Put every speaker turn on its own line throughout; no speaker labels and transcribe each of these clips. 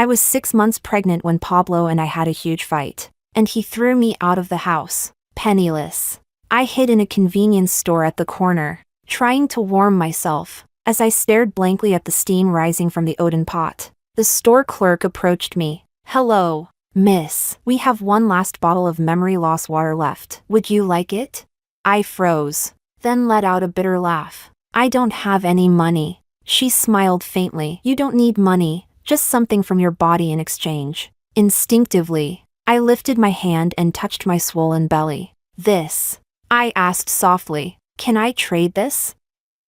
I was 6 months pregnant when Pablo and I had a huge fight, and he threw me out of the house, penniless. I hid in a convenience store at the corner, trying to warm myself, as I stared blankly at the steam rising from the Odin pot. The store clerk approached me. "Hello, miss. We have one last bottle of memory loss water left. Would you like it?" I froze, then let out a bitter laugh. "I don't have any money." She smiled faintly. "You don't need money, just something from your body in exchange." Instinctively, I lifted my hand and touched my swollen belly. "This?" I asked softly. "Can I trade this?"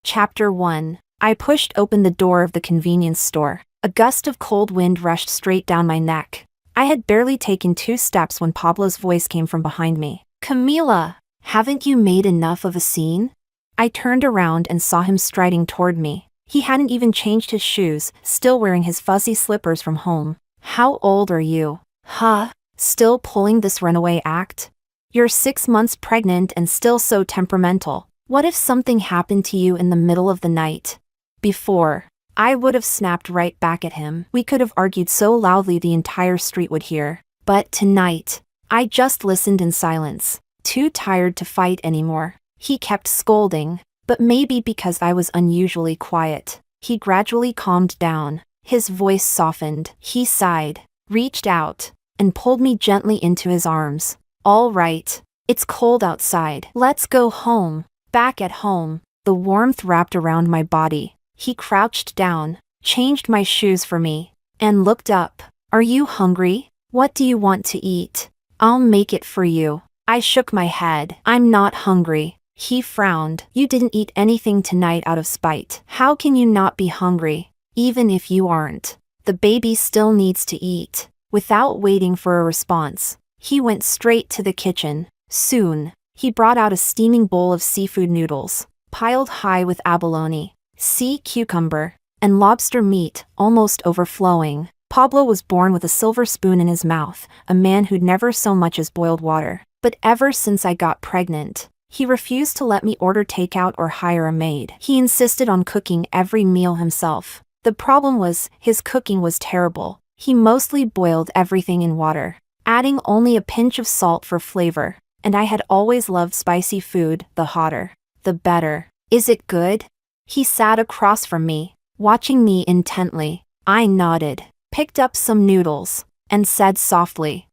Chapter 1. I pushed open the door of the convenience store. A gust of cold wind rushed straight down my neck. I had barely taken 2 steps when Pablo's voice came from behind me. "Camila, haven't you made enough of a scene?" I turned around and saw him striding toward me. He hadn't even changed his shoes, still wearing his fuzzy slippers from home. "How old are you?" "Huh? Still pulling this runaway act? You're 6 months pregnant and still so temperamental. What if something happened to you in the middle of the night?" Before, I would have snapped right back at him. We could have argued so loudly the entire street would hear. But tonight, I just listened in silence, too tired to fight anymore. He kept scolding, but maybe because I was unusually quiet. He gradually calmed down. His voice softened. He sighed, reached out, and pulled me gently into his arms. "All right. It's cold outside. Let's go home." Back at home, the warmth wrapped around my body. He crouched down, changed my shoes for me, and looked up. "Are you hungry? What do you want to eat? I'll make it for you." I shook my head. "I'm not hungry." He frowned. "You didn't eat anything tonight out of spite. How can you not be hungry? Even if you aren't, the baby still needs to eat." Without waiting for a response, he went straight to the kitchen. Soon, he brought out a steaming bowl of seafood noodles, piled high with abalone, sea cucumber, and lobster meat, almost overflowing. Pablo was born with a silver spoon in his mouth, a man who'd never so much as boiled water. But ever since I got pregnant, he refused to let me order takeout or hire a maid. He insisted on cooking every meal himself. The problem was, his cooking was terrible. He mostly boiled everything in water, adding only a pinch of salt for flavor. And I had always loved spicy food. The hotter, the better. "Is it good?" He sat across from me, watching me intently. I nodded, picked up some noodles, and said softly,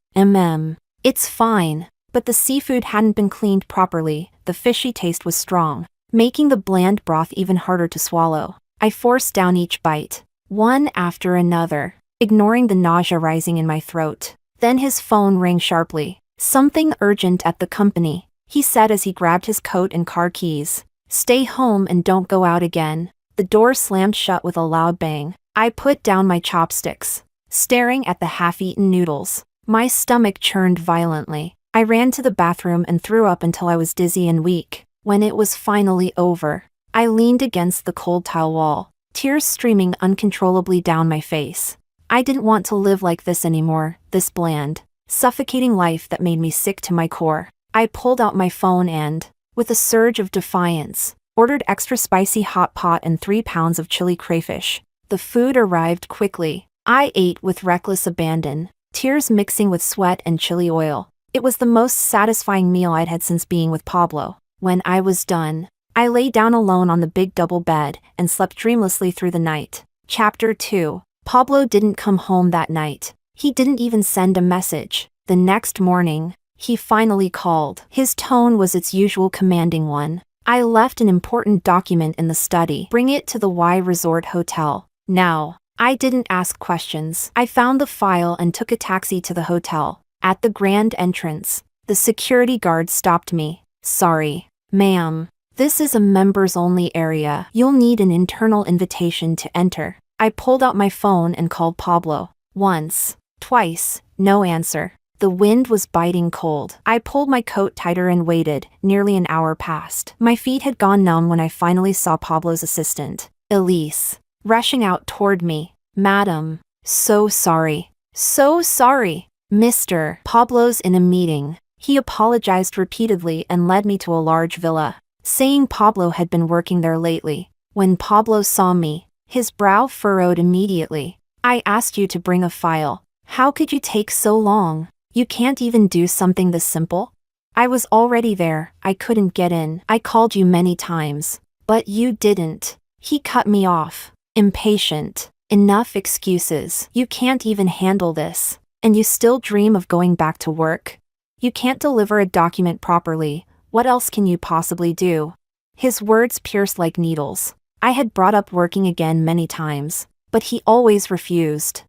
"It's fine." But the seafood hadn't been cleaned properly. The fishy taste was strong, making the bland broth even harder to swallow. I forced down each bite, one after another, ignoring the nausea rising in my throat. Then his phone rang sharply. "Something urgent at the company," he said as he grabbed his coat and car keys. "Stay home and don't go out again." The door slammed shut with a loud bang. I put down my chopsticks, staring at the half-eaten noodles. My stomach churned violently. I ran to the bathroom and threw up until I was dizzy and weak. When it was finally over, I leaned against the cold tile wall, tears streaming uncontrollably down my face. I didn't want to live like this anymore, this bland, suffocating life that made me sick to my core. I pulled out my phone and, with a surge of defiance, ordered extra spicy hot pot and 3 pounds of chili crayfish. The food arrived quickly. I ate with reckless abandon, tears mixing with sweat and chili oil. It was the most satisfying meal I'd had since being with Pablo. When I was done, I lay down alone on the big double bed and slept dreamlessly through the night. Chapter 2. Pablo didn't come home that night. He didn't even send a message. The next morning, he finally called. His tone was its usual commanding one. "I left an important document in the study. Bring it to the Y Resort Hotel now." I didn't ask questions. I found the file and took a taxi to the hotel. At the grand entrance, the security guard stopped me. "Sorry, ma'am. This is a members-only area. You'll need an internal invitation to enter." I pulled out my phone and called Pablo. Once, twice, no answer. The wind was biting cold. I pulled my coat tighter and waited. Nearly an hour passed. My feet had gone numb when I finally saw Pablo's assistant, Elise, rushing out toward me. "Madam, so sorry. So sorry. Mr. Pablo's in a meeting." He apologized repeatedly and led me to a large villa, saying Pablo had been working there lately. When Pablo saw me, his brow furrowed immediately. I asked you to bring a file. How could you take so long? You can't even do something this simple? I was already there, I couldn't get in. I called you many times. But you didn't. He cut me off. Impatient. Enough excuses. You can't even handle this. And you still dream of going back to work? You can't deliver a document properly. What else can you possibly do? His words pierced like needles. I had brought up working again many times, but he always refused.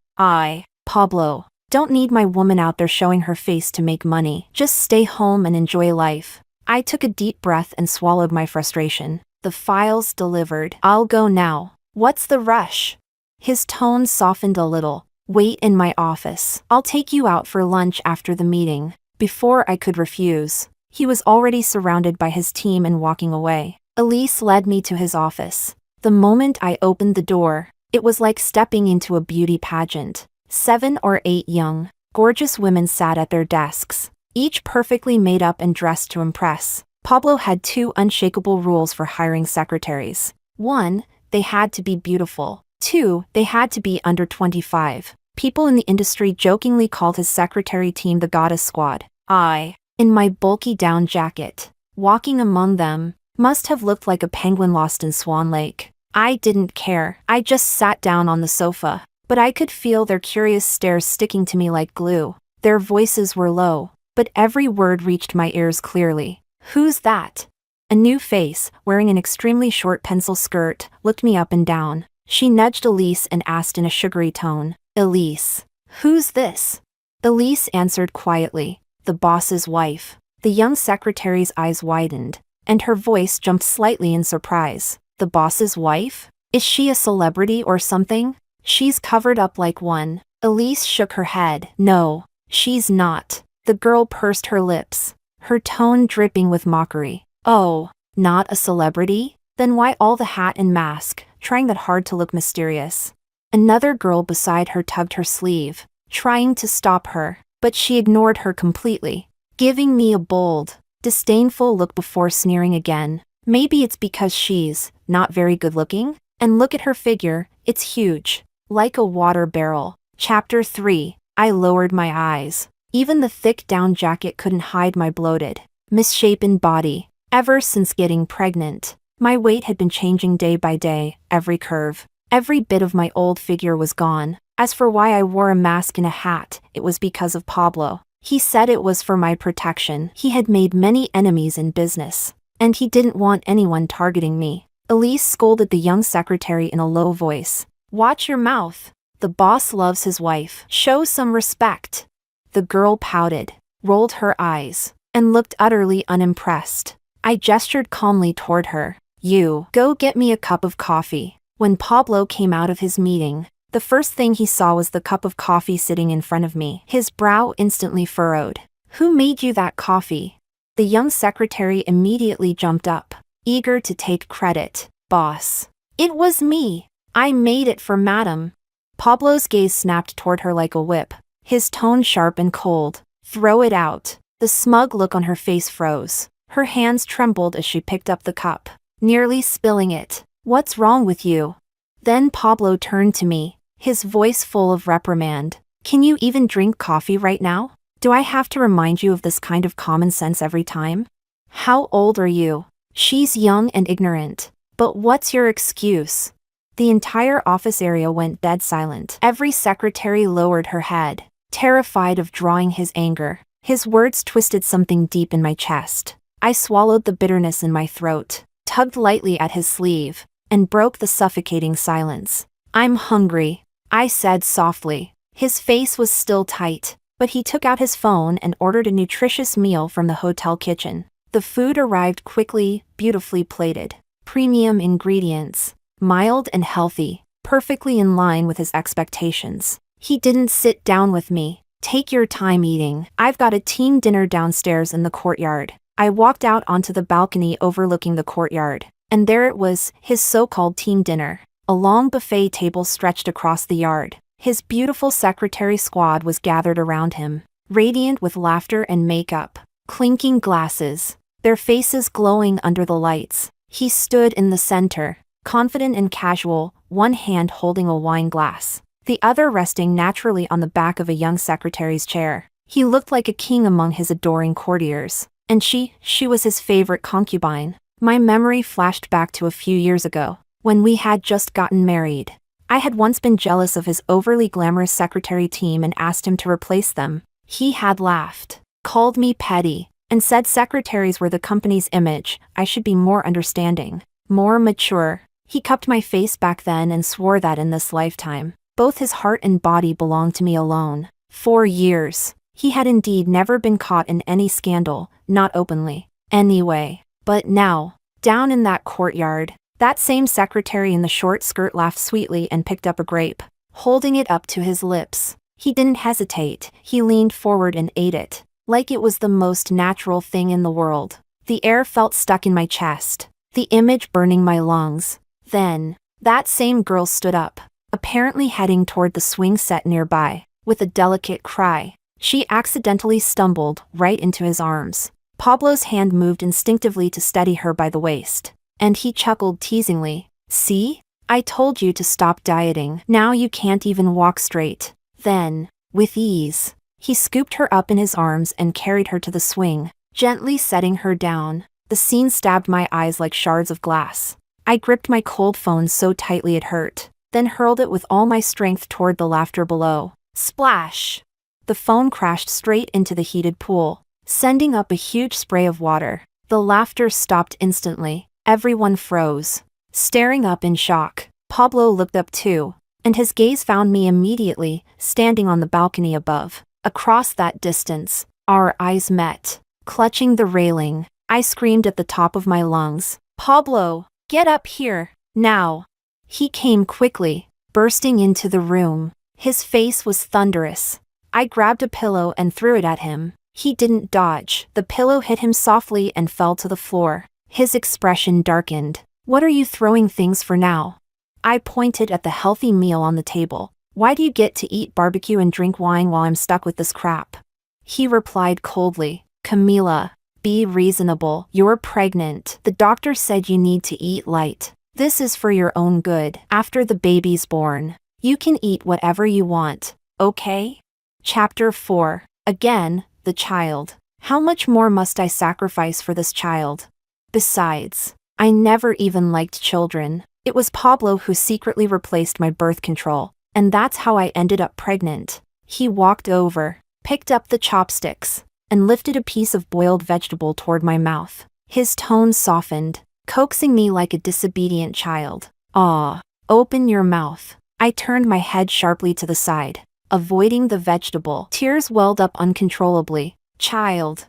Pablo, don't need my woman out there showing her face to make money. Just stay home and enjoy life. I took a deep breath and swallowed my frustration. The file's delivered. I'll go now. What's the rush? His tone softened a little. Wait in my office. I'll take you out for lunch after the meeting. Before I could refuse, he was already surrounded by his team and walking away. Elise led me to his office. The moment I opened the door, it was like stepping into a beauty pageant. 7 or 8 young, gorgeous women sat at their desks, each perfectly made up and dressed to impress. Pablo had 2 unshakable rules for hiring secretaries. 1, they had to be beautiful. 2, they had to be under 25. People in the industry jokingly called his secretary team the Goddess Squad. I, in my bulky down jacket, walking among them, must have looked like a penguin lost in Swan Lake. I didn't care. I just sat down on the sofa. But I could feel their curious stares sticking to me like glue. Their voices were low, but every word reached my ears clearly. Who's that? A new face, wearing an extremely short pencil skirt, looked me up and down. She nudged Elise and asked in a sugary tone, Elise, who's this? Elise answered quietly, the boss's wife. The young secretary's eyes widened, and her voice jumped slightly in surprise. The boss's wife? Is she a celebrity or something? She's covered up like one. Elise shook her head. No, she's not. The girl pursed her lips, her tone dripping with mockery. Oh, not a celebrity? Then why all the hat and mask, trying that hard to look mysterious? Another girl beside her tugged her sleeve, trying to stop her, but she ignored her completely, giving me a bold, disdainful look before sneering again. Maybe it's because she's not very good looking? And look at her figure, it's huge. Like a water barrel. Chapter 3. I lowered my eyes. Even the thick down jacket couldn't hide my bloated, misshapen body. Ever since getting pregnant, my weight had been changing day by day. Every curve, every bit of my old figure was gone. As for why I wore a mask and a hat, it was because of Pablo. He said it was for my protection. He had made many enemies in business, and he didn't want anyone targeting me. Elise scolded the young secretary in a low voice. Watch your mouth. The boss loves his wife. Show some respect. The girl pouted, rolled her eyes, and looked utterly unimpressed. I gestured calmly toward her. You, go get me a cup of coffee. When Pablo came out of his meeting, the first thing he saw was the cup of coffee sitting in front of me. His brow instantly furrowed. Who made you that coffee? The young secretary immediately jumped up, eager to take credit. Boss. It was me. I made it for Madam. Pablo's gaze snapped toward her like a whip, his tone sharp and cold. Throw it out. The smug look on her face froze. Her hands trembled as she picked up the cup, nearly spilling it. What's wrong with you? Then Pablo turned to me, his voice full of reprimand. Can you even drink coffee right now? Do I have to remind you of this kind of common sense every time? How old are you? She's young and ignorant. But what's your excuse? The entire office area went dead silent. Every secretary lowered her head, terrified of drawing his anger. His words twisted something deep in my chest. I swallowed the bitterness in my throat, tugged lightly at his sleeve, and broke the suffocating silence. I'm hungry, I said softly. His face was still tight, but he took out his phone and ordered a nutritious meal from the hotel kitchen. The food arrived quickly, beautifully plated. Premium ingredients, mild and healthy, perfectly in line with his expectations. He didn't sit down with me. Take your time eating. I've got a team dinner downstairs in the courtyard. I walked out onto the balcony overlooking the courtyard, and there it was, his so-called team dinner. A long buffet table stretched across the yard. His beautiful secretary squad was gathered around him, radiant with laughter and makeup, clinking glasses, their faces glowing under the lights. He stood in the center, confident and casual, one hand holding a wine glass. the other resting naturally on the back of a young secretary's chair. He looked like a king among his adoring courtiers. And she was his favorite concubine. My memory flashed back to a few years ago, when we had just gotten married. I had once been jealous of his overly glamorous secretary team and asked him to replace them. He had laughed, called me petty, and said secretaries were the company's image. I should be more understanding, more mature. He cupped my face back then and swore that in this lifetime, both his heart and body belonged to me alone. 4 years. He had indeed never been caught in any scandal, not openly, anyway. But now, down in that courtyard, that same secretary in the short skirt laughed sweetly and picked up a grape, holding it up to his lips. He didn't hesitate, he leaned forward and ate it, like it was the most natural thing in the world. The air felt stuck in my chest, the image burning my lungs. Then, that same girl stood up, apparently heading toward the swing set nearby, with a delicate cry. She accidentally stumbled right into his arms. Pablo's hand moved instinctively to steady her by the waist, and he chuckled teasingly. See? I told you to stop dieting. Now you can't even walk straight. Then, with ease, he scooped her up in his arms and carried her to the swing, gently setting her down. The scene stabbed my eyes like shards of glass. I gripped my cold phone so tightly it hurt, then hurled it with all my strength toward the laughter below. Splash! The phone crashed straight into the heated pool, sending up a huge spray of water. The laughter stopped instantly. Everyone froze, staring up in shock. Pablo looked up too, and his gaze found me immediately, standing on the balcony above. Across that distance, our eyes met. Clutching the railing, I screamed at the top of my lungs, "Pablo, get up here, now!" He came quickly, bursting into the room. His face was thunderous. I grabbed a pillow and threw it at him. He didn't dodge. The pillow hit him softly and fell to the floor. His expression darkened. "What are you throwing things for now?" I pointed at the healthy meal on the table. "Why do you get to eat barbecue and drink wine while I'm stuck with this crap?" He replied coldly, "Camila, be reasonable. You're pregnant. The doctor said you need to eat light. This is for your own good. After the baby's born, you can eat whatever you want, okay?" Chapter 4. Again, the child. How much more must I sacrifice for this child? Besides, I never even liked children. It was Pablo who secretly replaced my birth control, and that's how I ended up pregnant. He walked over, picked up the chopsticks, and lifted a piece of boiled vegetable toward my mouth. His tone softened, coaxing me like a disobedient child. "Ah, open your mouth." I turned my head sharply to the side, avoiding the vegetable. Tears welled up uncontrollably. Child,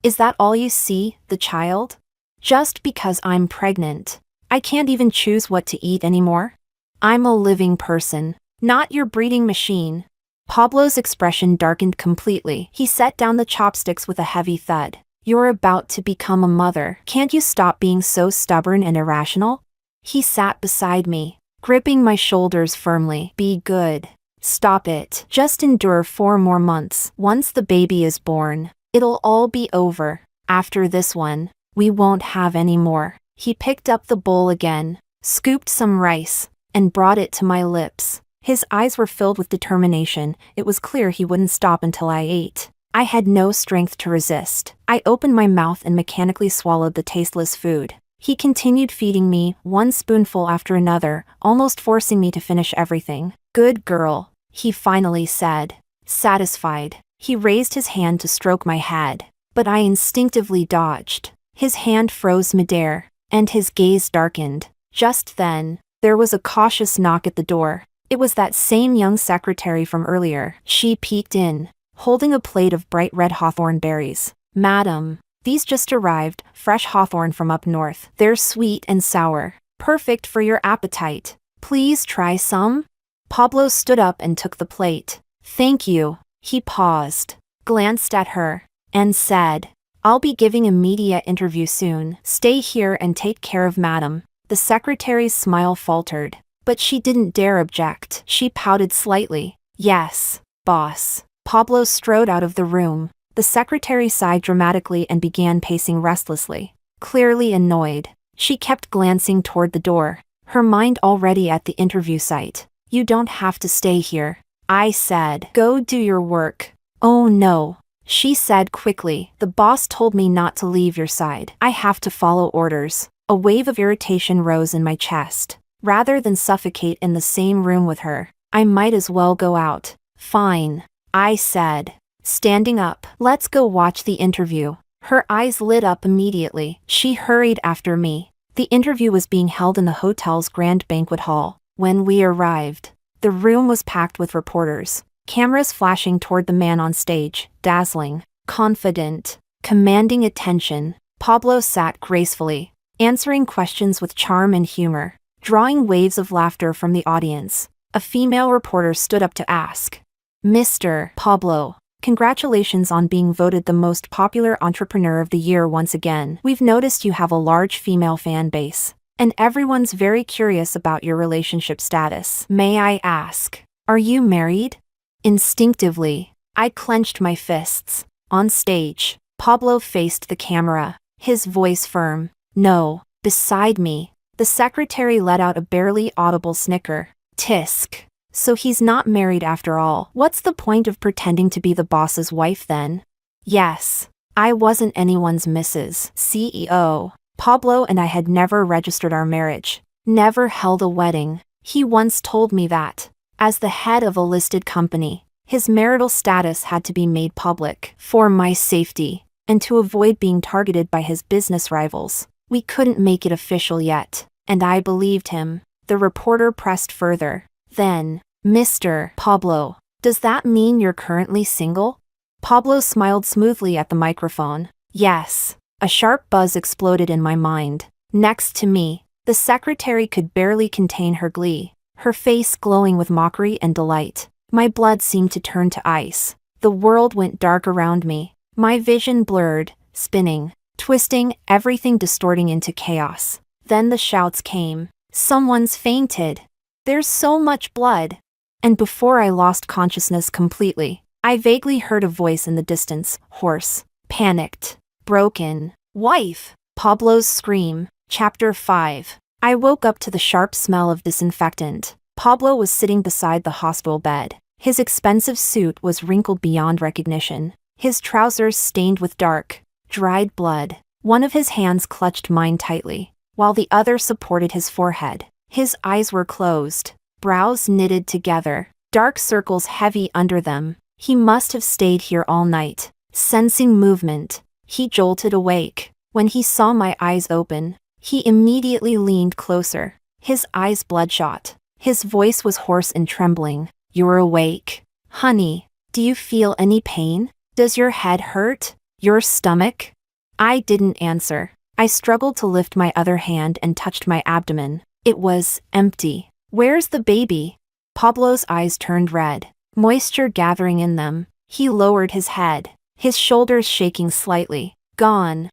is that all you see, the child? Just because I'm pregnant, I can't even choose what to eat anymore? I'm a living person, not your breeding machine. Pablo's expression darkened completely. He set down the chopsticks with a heavy thud. "You're about to become a mother. Can't you stop being so stubborn and irrational?" He sat beside me, gripping my shoulders firmly. "Be good. Stop it. Just endure 4 more months. Once the baby is born, it'll all be over. After this one, we won't have any more." He picked up the bowl again, scooped some rice, and brought it to my lips. His eyes were filled with determination. It was clear he wouldn't stop until I ate. I had no strength to resist. I opened my mouth and mechanically swallowed the tasteless food. He continued feeding me, one spoonful after another, almost forcing me to finish everything. "Good girl," he finally said. Satisfied, he raised his hand to stroke my head, but I instinctively dodged. His hand froze midair, and his gaze darkened. Just then, there was a cautious knock at the door. It was that same young secretary from earlier. She peeked in, holding a plate of bright red hawthorn berries. "Madam, these just arrived, fresh hawthorn from up north. They're sweet and sour, perfect for your appetite. Please try some?" Pablo stood up and took the plate. "Thank you." He paused, glanced at her, and said, "I'll be giving a media interview soon. Stay here and take care of Madam." The secretary's smile faltered, but she didn't dare object. She pouted slightly. "Yes, boss." Pablo strode out of the room. The secretary sighed dramatically and began pacing restlessly, clearly annoyed. She kept glancing toward the door, her mind already at the interview site. You don't have to stay here. I said, go do your work. Oh no. She said quickly, the boss told me not to leave your side. I have to follow orders. A wave of irritation rose in my chest. Rather than suffocate in the same room with her, I might as well go out. Fine. I said, standing up. Let's go watch the interview. Her eyes lit up immediately. She hurried after me. The interview was being held in the hotel's grand banquet hall. When we arrived, the room was packed with reporters, cameras flashing toward the man on stage, dazzling, confident, commanding attention. Pablo sat gracefully, answering questions with charm and humor, drawing waves of laughter from the audience. A female reporter stood up to ask, Mr. Pablo, congratulations on being voted the most popular entrepreneur of the year once again. We've noticed you have a large female fan base, and everyone's very curious about your relationship status. May I ask, are you married? Instinctively, I clenched my fists. On stage, Pablo faced the camera, his voice firm. No. Beside me, the secretary let out a barely audible snicker. Tisk. So he's not married after all. What's the point of pretending to be the boss's wife then? Yes. I wasn't anyone's Mrs. CEO. Pablo and I had never registered our marriage, never held a wedding. He once told me that, as the head of a listed company, his marital status had to be made public for my safety, and to avoid being targeted by his business rivals. We couldn't make it official yet, and I believed him. The reporter pressed further. Then, Mr. Pablo, does that mean you're currently single? Pablo smiled smoothly at the microphone. Yes. A sharp buzz exploded in my mind. Next to me, the secretary could barely contain her glee, her face glowing with mockery and delight. My blood seemed to turn to ice. The world went dark around me. My vision blurred, spinning, twisting, everything distorting into chaos. Then the shouts came. Someone's fainted. There's so much blood. And before I lost consciousness completely, I vaguely heard a voice in the distance, hoarse, panicked, broken. Wife! Pablo's scream. Chapter 5. I woke up to the sharp smell of disinfectant. Pablo was sitting beside the hospital bed. His expensive suit was wrinkled beyond recognition. His trousers stained with dark, dried blood. One of his hands clutched mine tightly, while the other supported his forehead. His eyes were closed, brows knitted together, dark circles heavy under them. He must have stayed here all night. Sensing movement, he jolted awake. When he saw my eyes open, he immediately leaned closer, his eyes bloodshot. His voice was hoarse and trembling. You're awake. Honey, do you feel any pain? Does your head hurt? Your stomach? I didn't answer. I struggled to lift my other hand and touched my abdomen. It was empty. Where's the baby? Pablo's eyes turned red, moisture gathering in them. He lowered his head, his shoulders shaking slightly. Gone.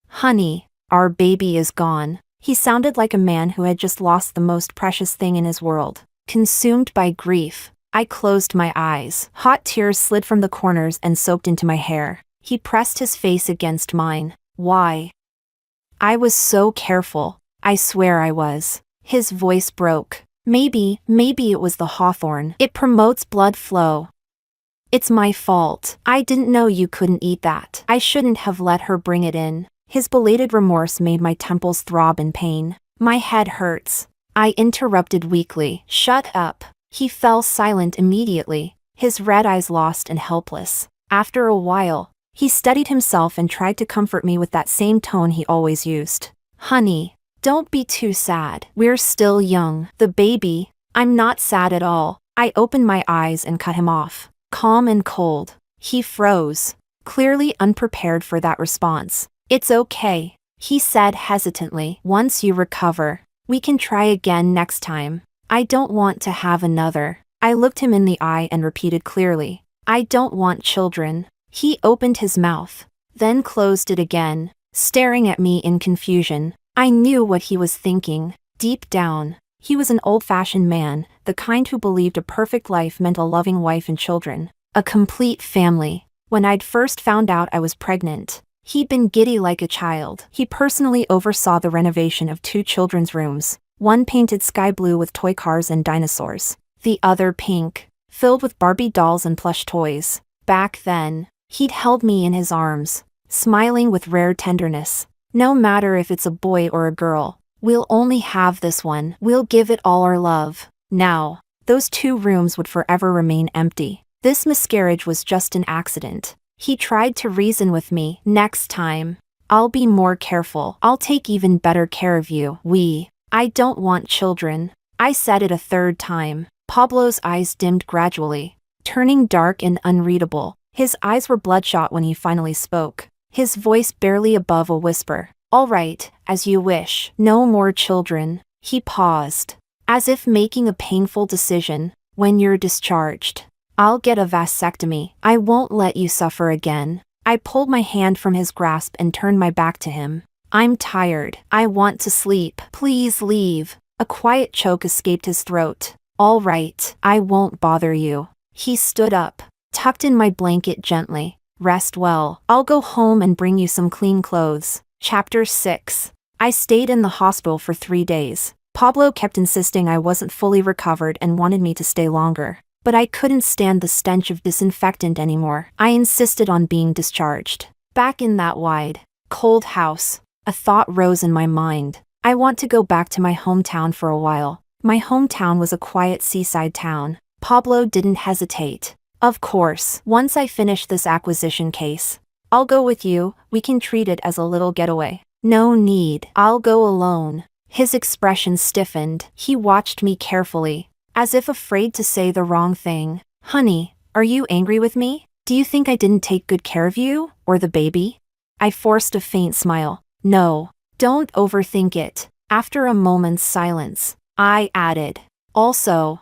Honey, our baby is gone. He sounded like a man who had just lost the most precious thing in his world. Consumed by grief, I closed my eyes. Hot tears slid from the corners and soaked into my hair. He pressed his face against mine. Why? I was so careful. I swear I was. His voice broke. Maybe it was the hawthorn. It promotes blood flow. It's my fault. I didn't know you couldn't eat that. I shouldn't have let her bring it in. His belated remorse made my temples throb in pain. My head hurts. I interrupted weakly. Shut up. He fell silent immediately, his red eyes lost and helpless. After a while, he steadied himself and tried to comfort me with that same tone he always used. Honey, don't be too sad. We're still young. The baby. I'm not sad at all. I opened my eyes and cut him off. Calm and cold. He froze, clearly unprepared for that response. It's okay, he said hesitantly. Once you recover, we can try again next time. I don't want to have another. I looked him in the eye and repeated clearly. I don't want children. He opened his mouth, then closed it again, staring at me in confusion. I knew what he was thinking. Deep down, he was an old-fashioned man, the kind who believed a perfect life meant a loving wife and children. A complete family. When I'd first found out I was pregnant, he'd been giddy like a child. He personally oversaw the renovation of 2 children's rooms, one painted sky blue with toy cars and dinosaurs, the other pink, filled with Barbie dolls and plush toys. Back then, he'd held me in his arms, smiling with rare tenderness. No matter if it's a boy or a girl, we'll only have this one. We'll give it all our love. Now, those 2 rooms would forever remain empty. This miscarriage was just an accident. He tried to reason with me. Next time, I'll be more careful. I'll take even better care of you. I don't want children. I said it a 3rd time. Pablo's eyes dimmed gradually, turning dark and unreadable. His eyes were bloodshot when he finally spoke, his voice barely above a whisper. All right, as you wish. No more children. He paused, as if making a painful decision. When you're discharged, I'll get a vasectomy. I won't let you suffer again. I pulled my hand from his grasp and turned my back to him. I'm tired. I want to sleep. Please leave. A quiet choke escaped his throat. All right, I won't bother you. He stood up, tucked in my blanket gently. Rest well. I'll go home and bring you some clean clothes. Chapter 6. I stayed in the hospital for 3 days. Pablo kept insisting I wasn't fully recovered and wanted me to stay longer. But I couldn't stand the stench of disinfectant anymore. I insisted on being discharged. Back in that wide, cold house, a thought rose in my mind. I want to go back to my hometown for a while. My hometown was a quiet seaside town. Pablo didn't hesitate. Of course, once I finish this acquisition case, I'll go with you. We can treat it as a little getaway. No need. I'll go alone. His expression stiffened. He watched me carefully, as if afraid to say the wrong thing. Honey, are you angry with me? Do you think I didn't take good care of you, or the baby? I forced a faint smile. No, don't overthink it. After a moment's silence, I added, also,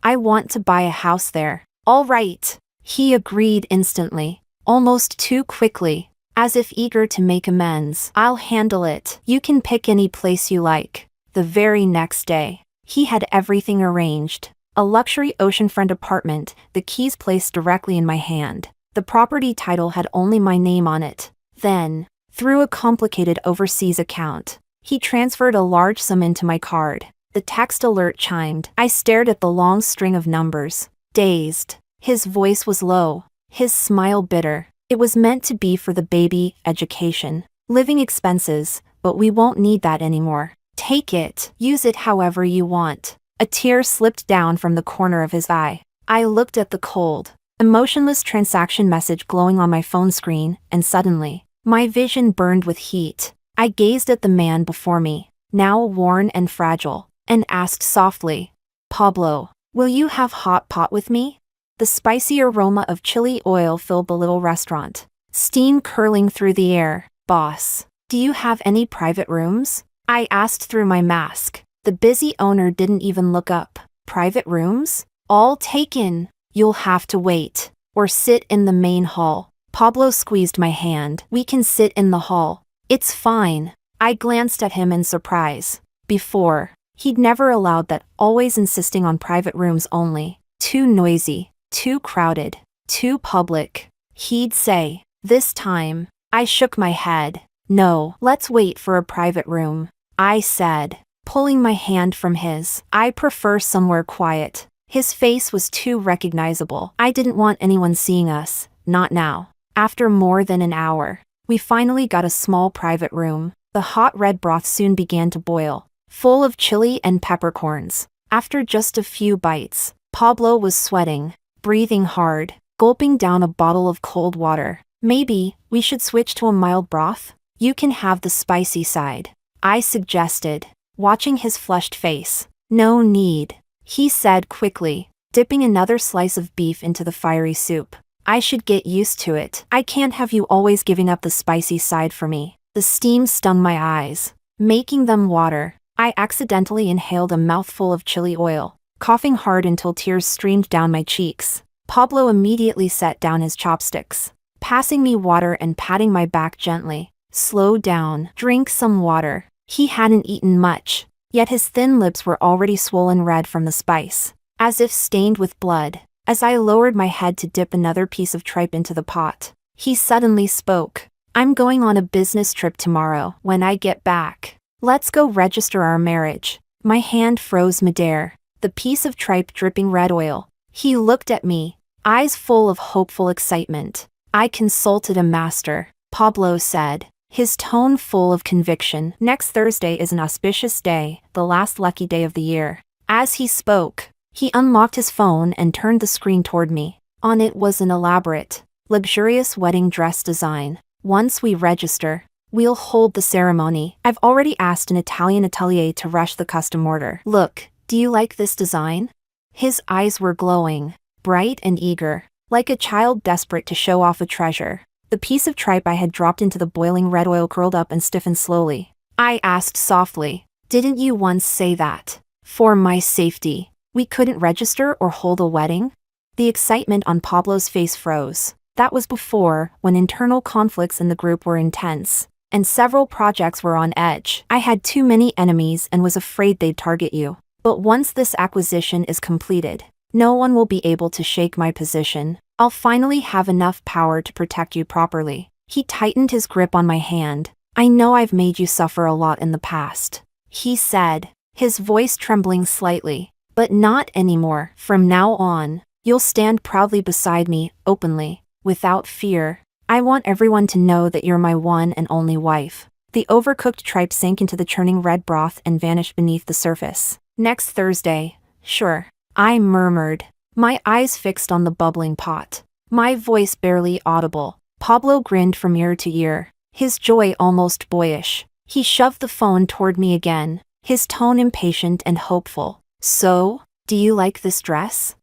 I want to buy a house there. All right. He agreed instantly, almost too quickly, as if eager to make amends. I'll handle it. You can pick any place you like. The very next day, he had everything arranged. A luxury oceanfront apartment, the keys placed directly in my hand. The property title had only my name on it. Then, through a complicated overseas account, he transferred a large sum into my card. The text alert chimed. I stared at the long string of numbers, dazed. His voice was low, his smile bitter. It was meant to be for the baby, education, living expenses, but we won't need that anymore. Take it. Use it however you want. A tear slipped down from the corner of his eye. I looked at the cold, emotionless transaction message glowing on my phone screen, and suddenly, my vision burned with heat. I gazed at the man before me, now worn and fragile, and asked softly, Pablo, will you have hot pot with me? The spicy aroma of chili oil filled the little restaurant, steam curling through the air. Boss, do you have any private rooms? I asked through my mask. The busy owner didn't even look up. Private rooms? All taken. You'll have to wait, or sit in the main hall. Pablo squeezed my hand. We can sit in the hall. It's fine. I glanced at him in surprise. Before, he'd never allowed that, always insisting on private rooms only. Too noisy, too crowded, too public, he'd say. This time, I shook my head. No, let's wait for a private room, I said, pulling my hand from his. I prefer somewhere quiet. His face was too recognizable. I didn't want anyone seeing us, not now. After more than an hour, we finally got a small private room. The hot red broth soon began to boil, full of chili and peppercorns. After just a few bites, Pablo was sweating, breathing hard, gulping down a bottle of cold water. Maybe we should switch to a mild broth? You can have the spicy side, I suggested, watching his flushed face. No need, he said quickly, dipping another slice of beef into the fiery soup. I should get used to it. I can't have you always giving up the spicy side for me. The steam stung my eyes, making them water. I accidentally inhaled a mouthful of chili oil, coughing hard until tears streamed down my cheeks. Pablo immediately set down his chopsticks, passing me water and patting my back gently. Slow down. Drink some water. He hadn't eaten much, yet his thin lips were already swollen red from the spice, as if stained with blood. As I lowered my head to dip another piece of tripe into the pot, he suddenly spoke. I'm going on a business trip tomorrow. When I get back, Let's go register our marriage. My hand froze midair, the piece of tripe dripping red oil. He looked at me, eyes full of hopeful excitement. I consulted a master, Pablo said, his tone full of conviction. Next Thursday is an auspicious day, the last lucky day of the year. As he spoke, he unlocked his phone and turned the screen toward me. On it was an elaborate, luxurious wedding dress design. Once we register, we'll hold the ceremony. I've already asked an Italian atelier to rush the custom order. Look, do you like this design? His eyes were glowing, bright and eager, like a child desperate to show off a treasure. The piece of tripe I had dropped into the boiling red oil curled up and stiffened slowly. I asked softly, "Didn't you once say that, for my safety, we couldn't register or hold a wedding?" The excitement on Pablo's face froze. That was before, when internal conflicts in the group were intense, and several projects were on edge. I had too many enemies and was afraid they'd target you. But once this acquisition is completed, no one will be able to shake my position. I'll finally have enough power to protect you properly. He tightened his grip on my hand. I know I've made you suffer a lot in the past, he said, his voice trembling slightly. But not anymore. From now on, you'll stand proudly beside me, openly, without fear. I want everyone to know that you're my one and only wife. The overcooked tripe sank into the churning red broth and vanished beneath the surface. Next Thursday, sure, I murmured, my eyes fixed on the bubbling pot, my voice barely audible. Pablo grinned from ear to ear, his joy almost boyish. He shoved the phone toward me again, his tone impatient and hopeful. So, do you like this dress?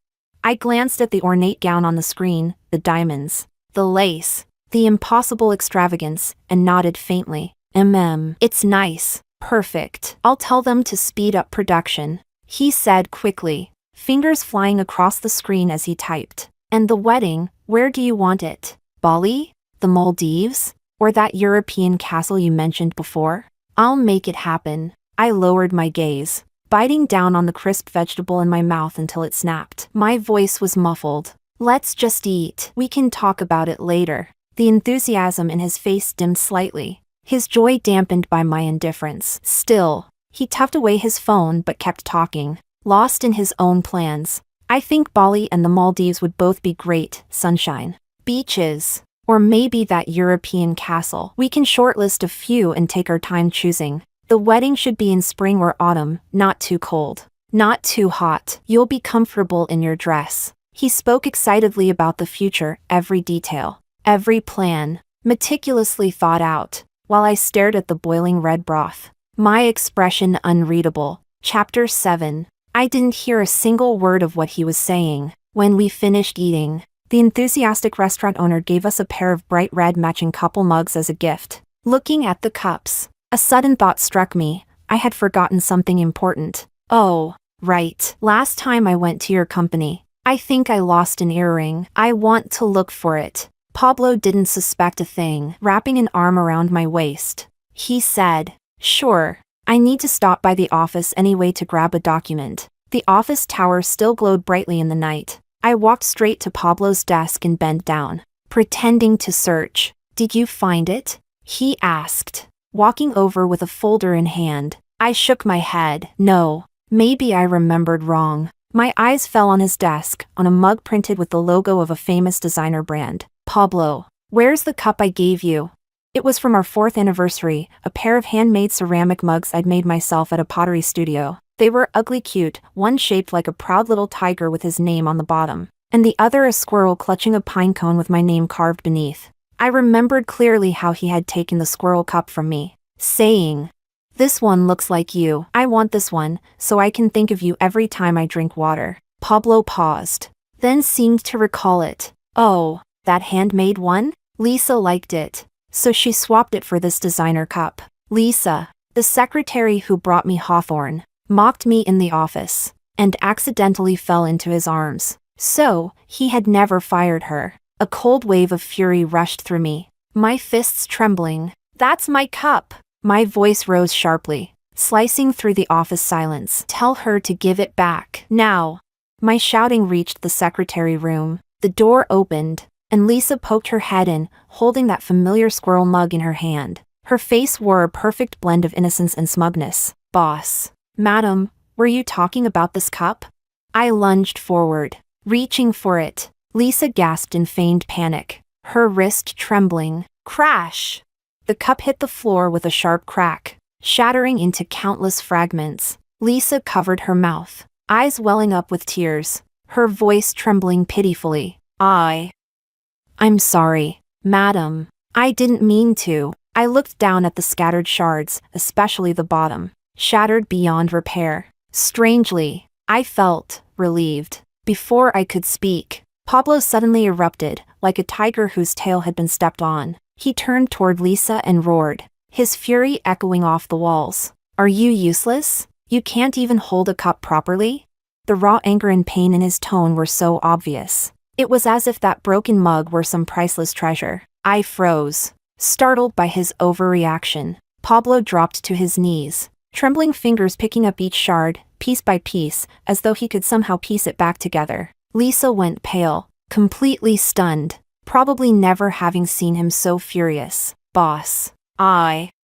I glanced at the ornate gown on the screen, the diamonds, the lace, the impossible extravagance, and nodded faintly. It's nice, perfect. I'll tell them to speed up production, he said quickly, fingers flying across the screen as he typed. And the wedding, where do you want it? Bali? The Maldives? Or that European castle you mentioned before? I'll make it happen. I lowered my gaze, biting down on the crisp vegetable in my mouth until it snapped. My voice was muffled. Let's just eat. We can talk about it later. The enthusiasm in his face dimmed slightly, his joy dampened by my indifference. Still, he tucked away his phone but kept talking, lost in his own plans. I think Bali and the Maldives would both be great, sunshine, beaches, or maybe that European castle. We can shortlist a few and take our time choosing. The wedding should be in spring or autumn, not too cold, not too hot. You'll be comfortable in your dress. He spoke excitedly about the future, every detail, every plan, meticulously thought out, while I stared at the boiling red broth, my expression unreadable. Chapter 7. I didn't hear a single word of what he was saying. When we finished eating, the enthusiastic restaurant owner gave us a pair of bright red matching couple mugs as a gift. Looking at the cups, a sudden thought struck me. I had forgotten something important. Oh, right. Last time I went to your company, I think I lost an earring. I want to look for it. Pablo didn't suspect a thing. Wrapping an arm around my waist, he said, sure. I need to stop by the office anyway to grab a document. The office tower still glowed brightly in the night. I walked straight to Pablo's desk and bent down, pretending to search. Did you find it? He asked, walking over with a folder in hand. I shook my head. No, maybe I remembered wrong. My eyes fell on his desk, on a mug printed with the logo of a famous designer brand. Pablo, where's the cup I gave you? It was from our 4th anniversary, a pair of handmade ceramic mugs I'd made myself at a pottery studio. They were ugly cute, one shaped like a proud little tiger with his name on the bottom, and the other a squirrel clutching a pine cone with my name carved beneath. I remembered clearly how he had taken the squirrel cup from me, saying, "This one looks like you. I want this one, so I can think of you every time I drink water." Pablo paused, then seemed to recall it. Oh, that handmade one? Lisa liked it, so she swapped it for this designer cup. Lisa, the secretary who brought me Hawthorne, mocked me in the office, and accidentally fell into his arms. So, he had never fired her. A cold wave of fury rushed through me, my fists trembling. That's my cup! My voice rose sharply, slicing through the office silence. Tell her to give it back, now! My shouting reached the secretary room. The door opened, and Lisa poked her head in, holding that familiar squirrel mug in her hand. Her face wore a perfect blend of innocence and smugness. Boss. Madam, were you talking about this cup? I lunged forward, reaching for it. Lisa gasped in feigned panic, her wrist trembling. Crash! The cup hit the floor with a sharp crack, shattering into countless fragments. Lisa covered her mouth, eyes welling up with tears, her voice trembling pitifully. I'm sorry, madam. I didn't mean to. I looked down at the scattered shards, especially the bottom, shattered beyond repair. Strangely, I felt relieved. Before I could speak, Pablo suddenly erupted, like a tiger whose tail had been stepped on. He turned toward Lisa and roared, his fury echoing off the walls. Are you useless? You can't even hold a cup properly? The raw anger and pain in his tone were so obvious. It was as if that broken mug were some priceless treasure. I froze, startled by his overreaction. Pablo dropped to his knees, trembling fingers picking up each shard, piece by piece, as though he could somehow piece it back together. Lisa went pale, completely stunned, probably never having seen him so furious. Boss.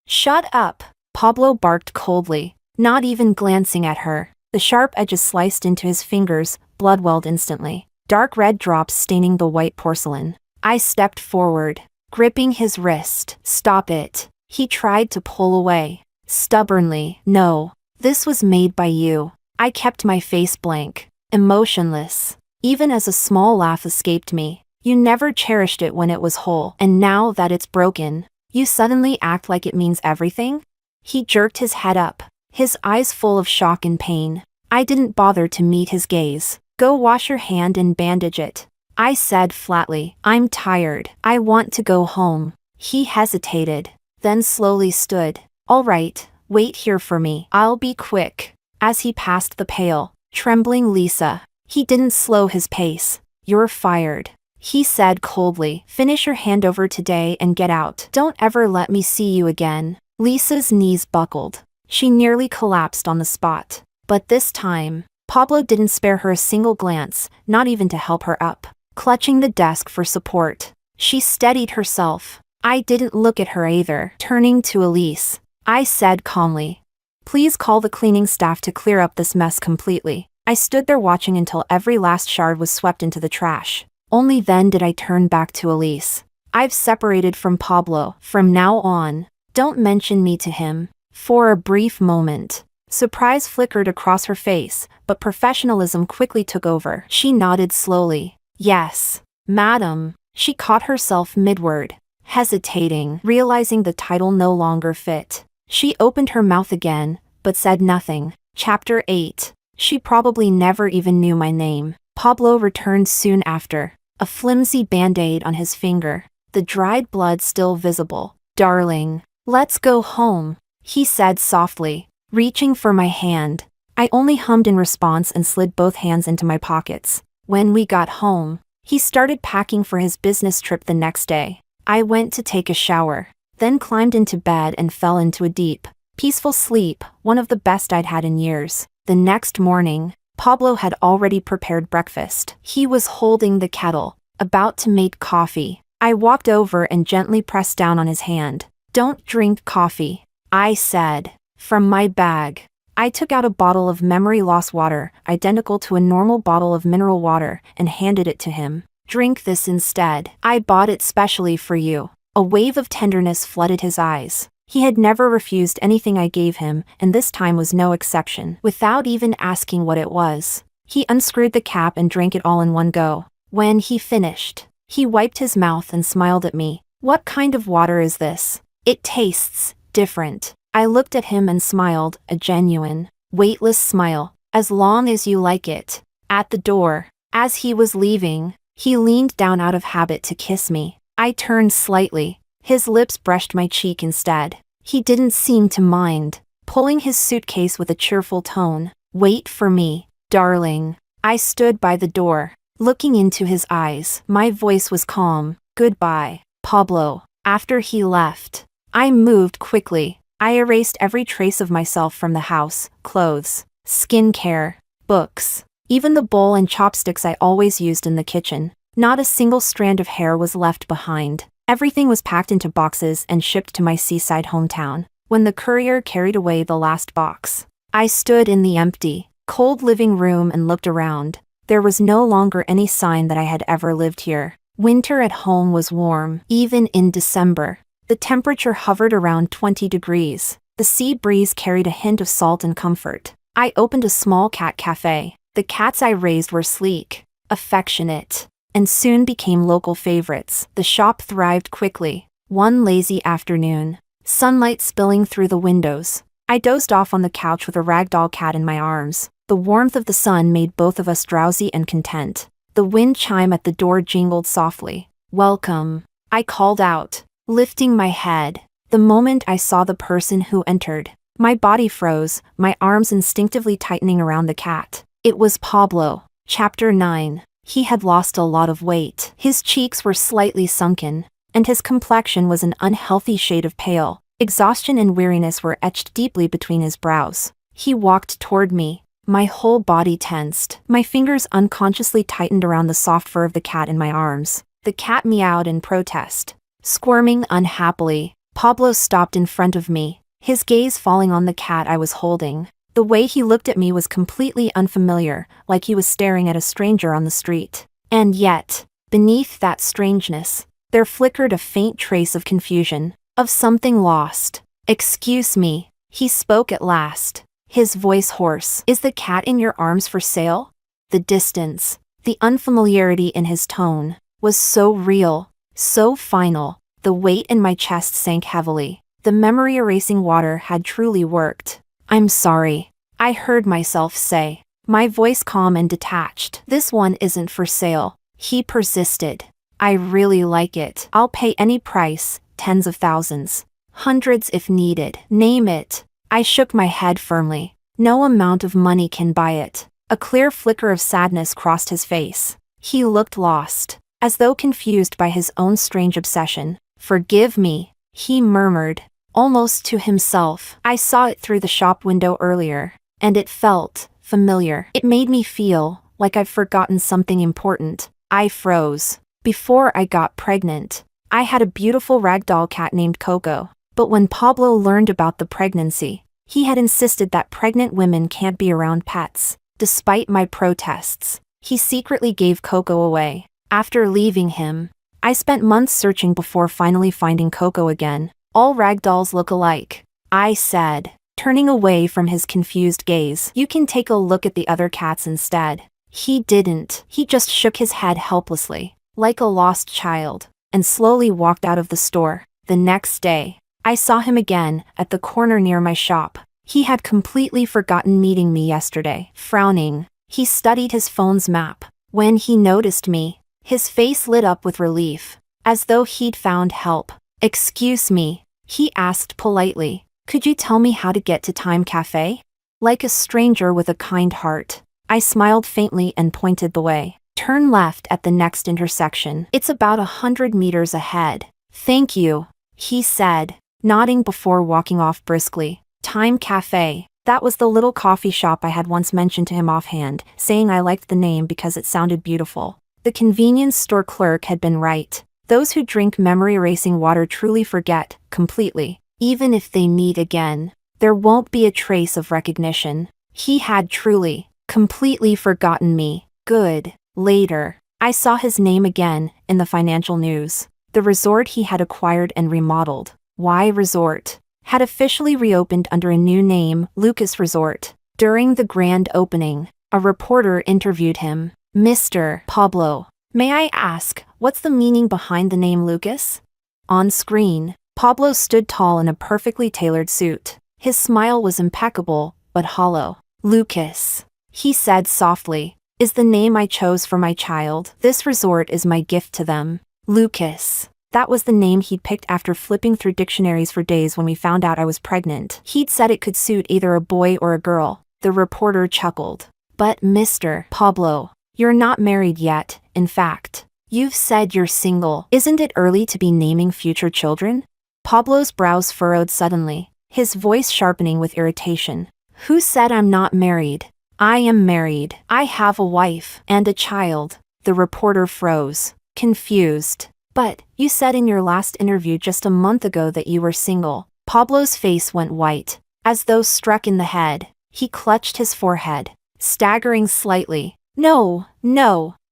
Shut up, Pablo barked coldly, not even glancing at her. The sharp edges sliced into his fingers, blood welled instantly, dark red drops staining the white porcelain. I stepped forward, gripping his wrist. Stop it. He tried to pull away, stubbornly. No, this was made by you. I kept my face blank, emotionless. Even as a small laugh escaped me. You never cherished it when it was whole, and now that it's broken, you suddenly act like it means everything? He jerked his head up, his eyes full of shock and pain. I didn't bother to meet his gaze. Go wash your hand and bandage it, I said flatly. I'm tired. I want to go home. He hesitated, then slowly stood. All right, wait here for me. I'll be quick. As he passed the pale, trembling Lisa, he didn't slow his pace. You're fired, he said coldly. Finish your handover today and get out. Don't ever let me see you again. Lisa's knees buckled. She nearly collapsed on the spot. But this time, Pablo didn't spare her a single glance, not even to help her up. Clutching the desk for support, she steadied herself. I didn't look at her either. Turning to Elise, I said calmly, please call the cleaning staff to clear up this mess completely. I stood there watching until every last shard was swept into the trash. Only then did I turn back to Elise. I've separated from Pablo. From now on, don't mention me to him. For a brief moment, surprise flickered across her face, but professionalism quickly took over. She nodded slowly. Yes, madam. She caught herself mid-word, hesitating, realizing the title no longer fit. She opened her mouth again, but said nothing. Chapter 8. She probably never even knew my name. Pablo returned soon after, a flimsy band-aid on his finger, the dried blood still visible. Darling, let's go home, he said softly, reaching for my hand. I only hummed in response and slid both hands into my pockets. When we got home, he started packing for his business trip the next day. I went to take a shower, then climbed into bed and fell into a deep, peaceful sleep, one of the best I'd had in years. The next morning, Pablo had already prepared breakfast. He was holding the kettle, about to make coffee. I walked over and gently pressed down on his hand. Don't drink coffee, I said. From my bag, I took out a bottle of memory loss water, identical to a normal bottle of mineral water, and handed it to him. Drink this instead. I bought it specially for you. A wave of tenderness flooded his eyes. He had never refused anything I gave him, and this time was no exception. Without even asking what it was, he unscrewed the cap and drank it all in one go. When he finished, he wiped his mouth and smiled at me. What kind of water is this? It tastes different. I looked at him and smiled, a genuine, weightless smile. As long as you like it. At the door, as he was leaving, he leaned down out of habit to kiss me. I turned slightly. His lips brushed my cheek instead. He didn't seem to mind, pulling his suitcase with a cheerful tone. Wait for me, darling. I stood by the door, looking into his eyes. My voice was calm. Goodbye, Pablo. After he left, I moved quickly. I erased every trace of myself from the house, clothes, skincare, books, even the bowl and chopsticks I always used in the kitchen. Not a single strand of hair was left behind. Everything was packed into boxes and shipped to my seaside hometown. When the courier carried away the last box, I stood in the empty, cold living room and looked around. There was no longer any sign that I had ever lived here. Winter at home was warm, even in December. The temperature hovered around 20 degrees. The sea breeze carried a hint of salt and comfort. I opened a small cat cafe. The cats I raised were sleek, affectionate, and soon became local favorites. The shop thrived quickly. One lazy afternoon, sunlight spilling through the windows, I dozed off on the couch with a ragdoll cat in my arms. The warmth of the sun made both of us drowsy and content. The wind chime at the door jingled softly. "Welcome," I called out, lifting my head. The moment I saw the person who entered, my body froze, my arms instinctively tightening around the cat. It was Pablo. Chapter 9. He had lost a lot of weight. His cheeks were slightly sunken, and his complexion was an unhealthy shade of pale. Exhaustion and weariness were etched deeply between his brows. He walked toward me. My whole body tensed. My fingers unconsciously tightened around the soft fur of the cat in my arms. The cat meowed in protest. Squirming unhappily, Pablo stopped in front of me, his gaze falling on the cat I was holding. The way he looked at me was completely unfamiliar, like he was staring at a stranger on the street. And yet, beneath that strangeness, there flickered a faint trace of confusion, of something lost. "Excuse me," he spoke at last, his voice hoarse. "Is the cat in your arms for sale?" The distance, the unfamiliarity in his tone, was so real, so final. The weight in my chest sank heavily. The memory-erasing water had truly worked. "I'm sorry," I heard myself say, my voice calm and detached. "This one isn't for sale," he persisted. "I really like it. I'll pay any price, tens of thousands, hundreds if needed. Name it." I shook my head firmly. "No amount of money can buy it." A clear flicker of sadness crossed his face. He looked lost, as though confused by his own strange obsession. "Forgive me," he murmured, almost to himself. I saw it through the shop window earlier, and it felt familiar. It made me feel like I'd forgotten something important. I froze. Before I got pregnant, I had a beautiful ragdoll cat named Coco. But when Pablo learned about the pregnancy, he had insisted that pregnant women can't be around pets. Despite my protests, he secretly gave Coco away. After leaving him, I spent months searching before finally finding Coco again. "All ragdolls look alike," I said, turning away from his confused gaze. "You can take a look at the other cats instead." He didn't. He just shook his head helplessly, like a lost child, and slowly walked out of the store. The next day, I saw him again, at the corner near my shop. He had completely forgotten meeting me yesterday. Frowning, he studied his phone's map. When he noticed me, his face lit up with relief, as though he'd found help. "Excuse me," he asked politely. "Could you tell me how to get to Time Cafe?" Like a stranger with a kind heart, I smiled faintly and pointed the way. "Turn left at the next intersection. It's about 100 meters ahead." "Thank you," he said, nodding before walking off briskly. Time Cafe. That was the little coffee shop I had once mentioned to him offhand, saying I liked the name because it sounded beautiful. The convenience store clerk had been right. Those who drink memory-erasing water truly forget, completely. Even if they meet again, there won't be a trace of recognition. He had truly, completely forgotten me. Good. Later, I saw his name again, in the financial news. The resort he had acquired and remodeled, Y Resort, had officially reopened under a new name, Lucas Resort. During the grand opening, a reporter interviewed him. "Mr. Pablo, may I ask, what's the meaning behind the name Lucas?" On screen, Pablo stood tall in a perfectly tailored suit. His smile was impeccable, but hollow. "Lucas," he said softly, "is the name I chose for my child. This resort is my gift to them." Lucas. That was the name he'd picked after flipping through dictionaries for days when we found out I was pregnant. He'd said it could suit either a boy or a girl. The reporter chuckled. "But Mr. Pablo, you're not married yet, in fact. You've said you're single. Isn't it early to be naming future children?" Pablo's brows furrowed suddenly, his voice sharpening with irritation. "Who said I'm not married? I am married. I have a wife and a child." The reporter froze, confused. But, you said in your last interview just a month ago that you were single. Pablo's face went white, as though struck in the head. He clutched his forehead, staggering slightly. No,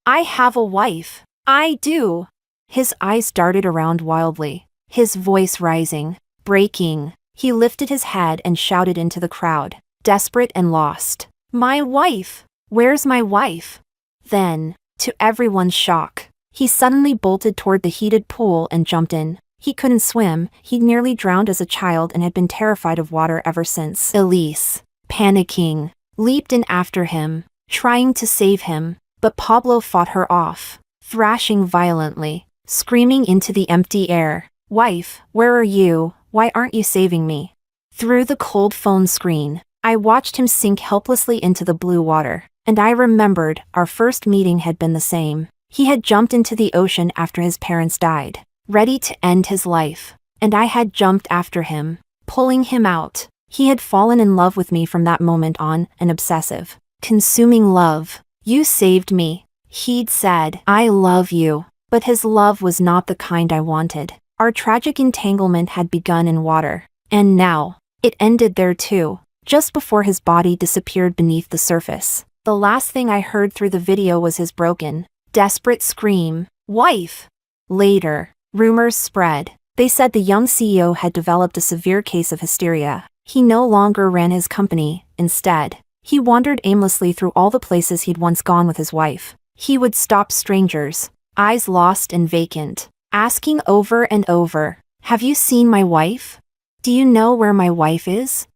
I have a wife. I do. His eyes darted around wildly, his voice rising, breaking. He lifted his head and shouted into the crowd, desperate and lost. My wife! Where's my wife? Then, to everyone's shock, he suddenly bolted toward the heated pool and jumped in. He couldn't swim, he'd nearly drowned as a child and had been terrified of water ever since. Elise, panicking, leaped in after him, trying to save him, but Pablo fought her off, thrashing violently, screaming into the empty air. Wife, where are you? Why aren't you saving me? Through the cold phone screen, I watched him sink helplessly into the blue water, and I remembered our first meeting had been the same. He had jumped into the ocean after his parents died, ready to end his life, and I had jumped after him, pulling him out. He had fallen in love with me from that moment on, an obsessive, consuming love. You saved me, he'd said. I love you. But his love was not the kind I wanted. Our tragic entanglement had begun in water, and now, it ended there too, just before his body disappeared beneath the surface. The last thing I heard through the video was his broken, desperate scream, wife! Later, rumors spread. They said the young CEO had developed a severe case of hysteria. He no longer ran his company. Instead, he wandered aimlessly through all the places he'd once gone with his wife. He would stop strangers, eyes lost and vacant, asking over and over, have you seen my wife? Do you know where my wife is?